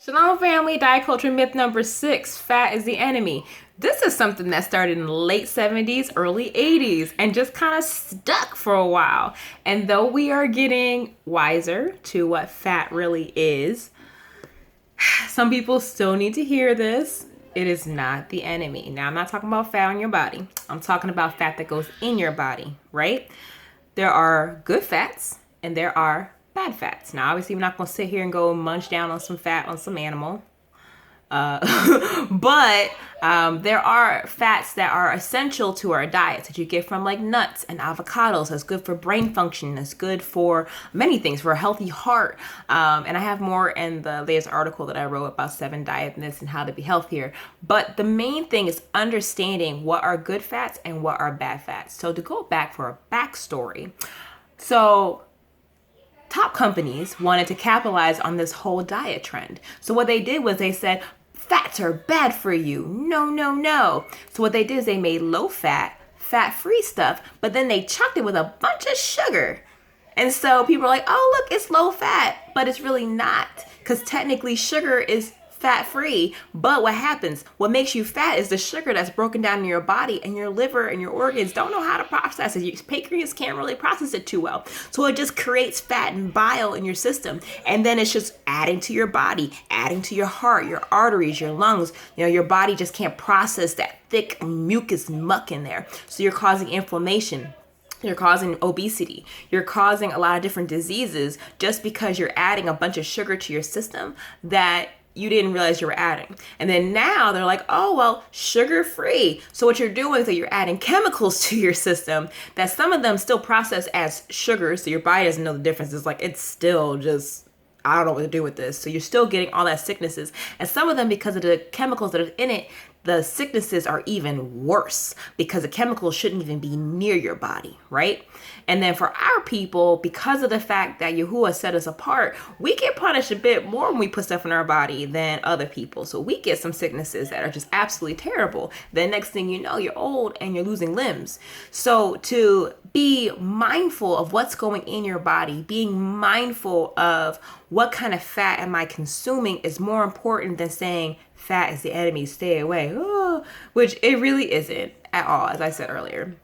Shalom family, diet culture myth number 6, fat is the enemy. This is something that started in the late 70s, early 80s, and just kind of stuck for a while. And though we are getting wiser to what fat really is, some people still need to hear this. It is not the enemy. Now, I'm not talking about fat on your body. I'm talking about fat that goes in your body, right? There are good fats and there are bad fats. Now, obviously, we're not going to sit here and go munch down on some fat on some animal. But there are fats that are essential to our diets that you get from like nuts and avocados. That's good for brain function. That's good for many things, for a healthy heart. And I have more in the latest article that I wrote about 7 diet myths and how to be healthier. But the main thing is understanding what are good fats and what are bad fats. So to go back for a backstory, so top companies wanted to capitalize on this whole diet trend. So what they did was they said, fats are bad for you. No, no, no. So what they did is they made low fat, fat-free stuff, but then they chucked it with a bunch of sugar. And so people are like, oh, look, it's low fat, but it's really not, because technically sugar is fat-free. But what happens, what makes you fat is the sugar that's broken down in your body, and your liver and your organs don't know how to process it. Your pancreas can't really process it too well. So it just creates fat and bile in your system. And then it's just adding to your body, adding to your heart, your arteries, your lungs. Your body just can't process that thick mucus muck in there. So you're causing inflammation. You're causing obesity. You're causing a lot of different diseases just because you're adding a bunch of sugar to your system that you didn't realize you were adding. And then now they're like, oh, well, sugar free. So what you're doing is that you're adding chemicals to your system that some of them still process as sugar. So your body doesn't know the difference. It's like, it's still just, I don't know what to do with this. So you're still getting all that sicknesses. And some of them, because of the chemicals that are in it, the sicknesses are even worse because the chemicals shouldn't even be near your body, right? And then for our people, because of the fact that Yahuwah set us apart, we get punished a bit more when we put stuff in our body than other people. So we get some sicknesses that are just absolutely terrible. Then next thing you know, you're old and you're losing limbs. So to be mindful of what's going in your body, being mindful of what kind of fat am I consuming is more important than saying fat is the enemy, stay away, which it really isn't at all, as I said earlier.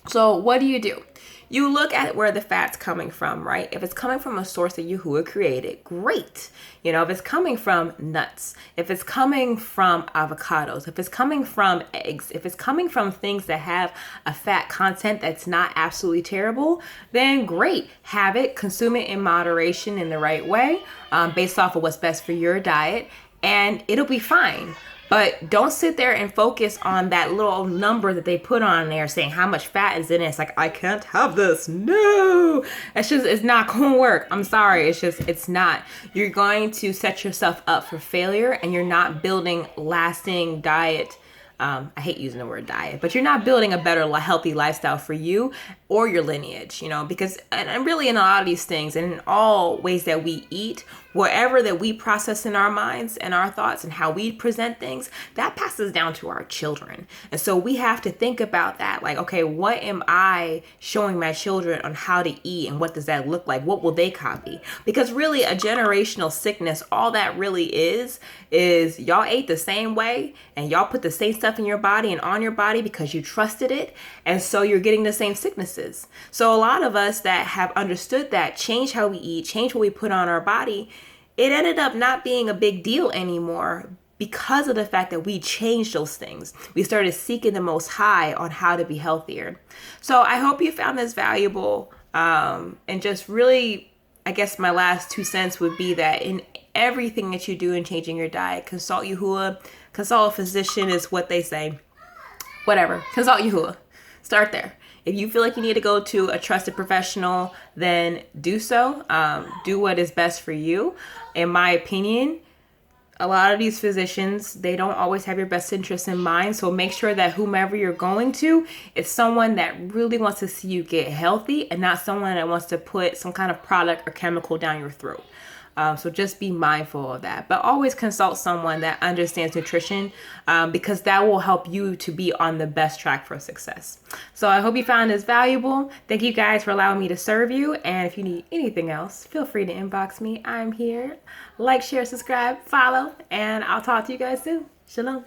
So what do? You look at where the fat's coming from, right? If it's coming from a source that Yahuwah created, great. If it's coming from nuts, if it's coming from avocados, if it's coming from eggs, if it's coming from things that have a fat content that's not absolutely terrible, then great. Have it, consume it in moderation in the right way, based off of what's best for your diet, and it'll be fine. But don't sit there and focus on that little number that they put on there saying how much fat is in it. It's like, I can't have this. No, it's not going to work. I'm sorry. It's not. You're going to set yourself up for failure, and you're not building lasting diet. I hate using the word diet, but you're not building a better, healthy lifestyle for you or your lineage, because, and really in a lot of these things and in all ways that we eat, whatever that we process in our minds and our thoughts and how we present things, that passes down to our children. And so we have to think about that. Like, okay, what am I showing my children on how to eat, and what does that look like? What will they copy? Because really a generational sickness, all that really is y'all ate the same way and y'all put the same stuff in your body and on your body because you trusted it. And so you're getting the same sicknesses. So a lot of us that have understood that, change how we eat, change what we put on our body, it ended up not being a big deal anymore because of the fact that we changed those things. We started seeking the Most High on how to be healthier. So I hope you found this valuable. And just really, I guess my last 2 cents would be that in everything that you do in changing your diet, consult Yahuwah, consult a physician is what they say. Whatever, consult Yahuwah. Start there. If you feel like you need to go to a trusted professional, then do so. Do what is best for you. In my opinion, a lot of these physicians, they don't always have your best interests in mind. So make sure that whomever you're going to, it's someone that really wants to see you get healthy and not someone that wants to put some kind of product or chemical down your throat. So just be mindful of that. But always consult someone that understands nutrition, because that will help you to be on the best track for success. So I hope you found this valuable. Thank you guys for allowing me to serve you. And if you need anything else, feel free to inbox me. I'm here. Like, share, subscribe, follow, and I'll talk to you guys soon. Shalom.